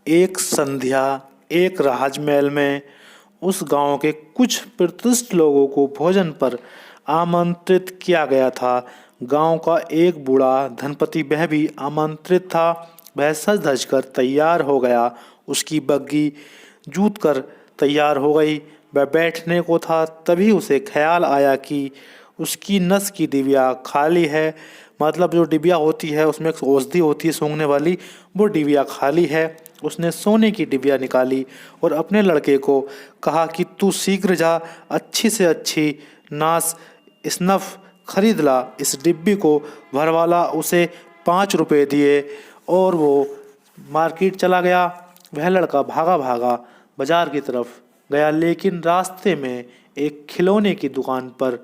एक संध्या एक राजमहल में उस गांव के कुछ प्रतिष्ठित लोगों को भोजन पर आमंत्रित किया गया था। गांव का एक बूढ़ा धनपति वह भी आमंत्रित था। वह सज धज कर तैयार हो गया। उसकी बग्घी जूत कर तैयार हो गई। वह बैठने को था, तभी उसे ख्याल आया कि उसकी नस की डिबिया खाली है। मतलब जो डिबिया होती है उसमें एक औषधि होती है सूंघने वाली, वो डिबिया खाली है। उसने सोने की डिबिया निकाली और अपने लड़के को कहा कि तू शीघ्र जा, अच्छी से अच्छी नास स्नफ खरीद ला, इस डिब्बी को भरवाला। उसे 5 रुपए दिए और वो मार्केट चला गया। वह लड़का भागा भागा बाजार की तरफ गया, लेकिन रास्ते में एक खिलौने की दुकान पर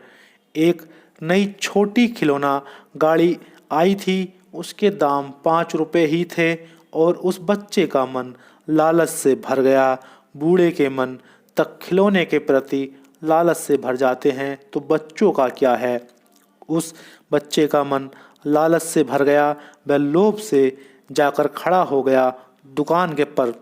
एक नई छोटी खिलौना गाड़ी आई थी। उसके दाम 5 रुपए ही थे और उस बच्चे का मन लालच से भर गया। बूढ़े के मन तक खिलौने के प्रति लालच से भर जाते हैं, तो बच्चों का क्या है। उस बच्चे का मन लालच से भर गया। वह लोभ से जाकर खड़ा हो गया दुकान के पर।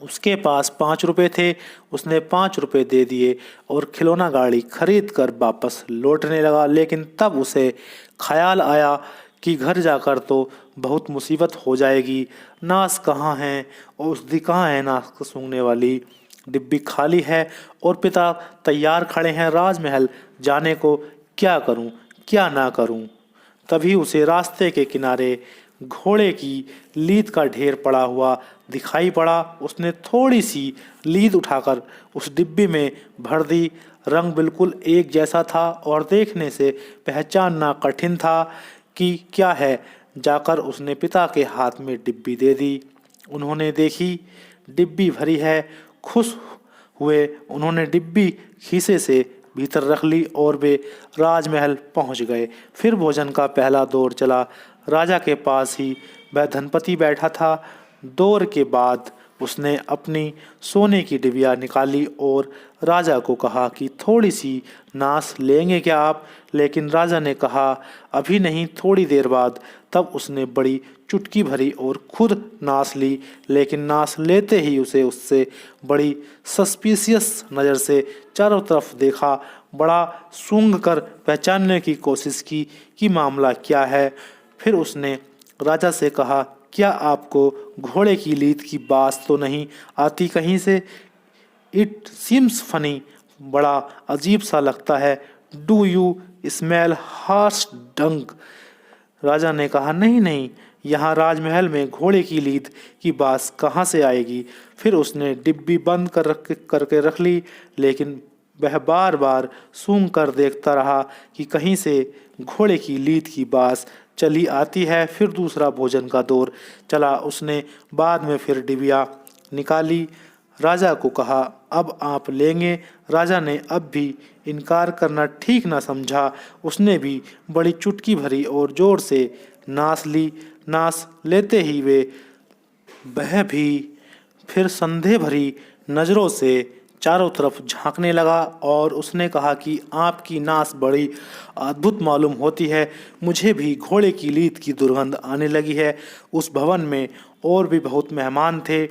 उसके पास 5 रुपए थे। उसने 5 रुपए दे दिए और खिलौना गाड़ी खरीद कर वापस लौटने लगा। लेकिन तब उसे ख्याल आया कि घर जाकर तो बहुत मुसीबत हो जाएगी। नाश कहाँ है, औषधि कहाँ है नाश को सूंघने वाली। डिब्बी खाली है और पिता तैयार खड़े हैं राजमहल जाने को। क्या करूं, क्या ना करूं। तभी उसे रास्ते के किनारे घोड़े की लीद का ढेर पड़ा हुआ दिखाई पड़ा। उसने थोड़ी सी लीद उठाकर उस डिब्बे में भर दी। रंग बिल्कुल एक जैसा था और देखने से पहचानना कठिन था कि क्या है। जाकर उसने पिता के हाथ में डिब्बी दे दी। उन्होंने देखी डिब्बी भरी है। खुश हुए उन्होंने डिब्बी खीसे से भीतर रख ली और वे राजमहल पहुंच गए। फिर भोजन का पहला दौर चला। राजा के पास ही वह धनपति बैठा था। दौर के बाद उसने अपनी सोने की डिबिया निकाली और राजा को कहा कि थोड़ी सी नाश लेंगे क्या आप। लेकिन राजा ने कहा अभी नहीं, थोड़ी देर बाद। तब उसने बड़ी चुटकी भरी और खुद नाश ली। लेकिन नाश लेते ही उसे उससे बड़ी सस्पिशियस नज़र से चारों तरफ देखा। बड़ा सूंघ कर पहचानने की कोशिश की कि मामला क्या है। फिर उसने राजा से कहा क्या आपको घोड़े की लीद की बात तो नहीं आती कहीं से। इट सीम्स फनी, बड़ा अजीब सा लगता है। डू यू स्मेल हॉर्स डंग। राजा ने कहा नहीं नहीं, यहाँ राजमहल में घोड़े की लीद की बात कहाँ से आएगी। फिर उसने डिब्बी बंद करके रख ली। लेकिन वह बार बार सूंघ कर देखता रहा कि कहीं से घोड़े की लीद की बात चली आती है। फिर दूसरा भोजन का दौर चला। उसने बाद में फिर डिबिया निकाली। राजा को कहा अब आप लेंगे। राजा ने अब भी इनकार करना ठीक ना समझा। उसने भी बड़ी चुटकी भरी और जोर से नाश ली। नाश लेते ही वह भी फिर संदेह भरी नज़रों से चारों तरफ झांकने लगा और उसने कहा कि आपकी नाश बड़ी अद्भुत मालूम होती है। मुझे भी घोड़े की लीद की दुर्गंध आने लगी है। उस भवन में और भी बहुत मेहमान थे।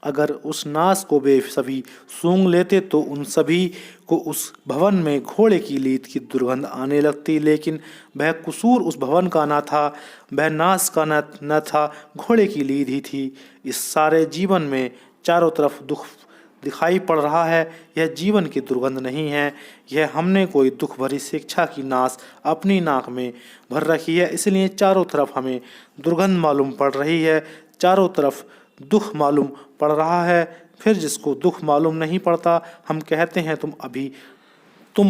अगर उस नाश को वे सभी सूंघ लेते तो उन सभी को उस भवन में घोड़े की लीद की दुर्गंध आने लगती। लेकिन वह कसूर उस भवन का न था, वह नाश का न था, घोड़े की लीद ही थी। इस सारे जीवन में चारों तरफ दुख दिखाई पड़ रहा है। यह जीवन की दुर्गंध नहीं है, यह हमने कोई दुख भरी शिक्षा की नाश अपनी नाक में भर रखी है, इसलिए चारों तरफ हमें दुर्गंध मालूम पड़ रही है। चारों तरफ दुख मालूम पड़ रहा है। फिर जिसको दुख मालूम नहीं पड़ता हम कहते हैं तुम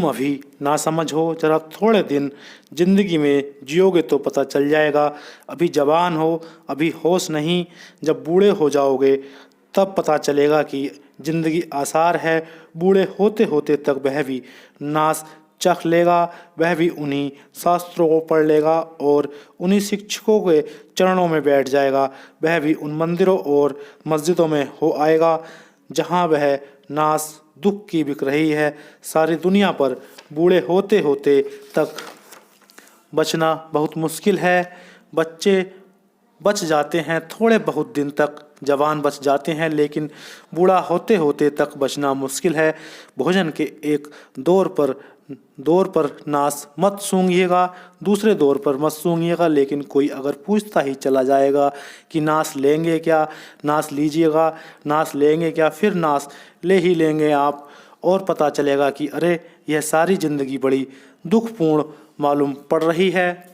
अभी ना समझ हो, जरा थोड़े दिन जिंदगी में जियोगे तो पता चल जाएगा। अभी जवान हो, अभी होश नहीं, जब बूढ़े हो जाओगे तब पता चलेगा कि जिंदगी आसार है। बूढ़े होते होते तक वह भी नाश चख लेगा। वह भी उन्हीं शास्त्रों को पढ़ लेगा और उन्हीं शिक्षकों के चरणों में बैठ जाएगा। वह भी उन मंदिरों और मस्जिदों में हो आएगा जहाँ वह नाश दुख की बिक रही है। सारी दुनिया पर बूढ़े होते होते तक बचना बहुत मुश्किल है। बच्चे बच जाते हैं थोड़े बहुत दिन तक, जवान बच जाते हैं, लेकिन बूढ़ा होते होते तक बचना मुश्किल है। भोजन के एक दौर पर नाश मत सूंघिएगा, दूसरे दौर पर मत सूंघिएगा, लेकिन कोई अगर पूछता ही चला जाएगा कि नाश लेंगे क्या, नाश लीजिएगा, नाश लेंगे क्या, फिर नाश ले ही लेंगे आप, और पता चलेगा कि अरे यह सारी ज़िंदगी बड़ी दुखपूर्ण मालूम पड़ रही है।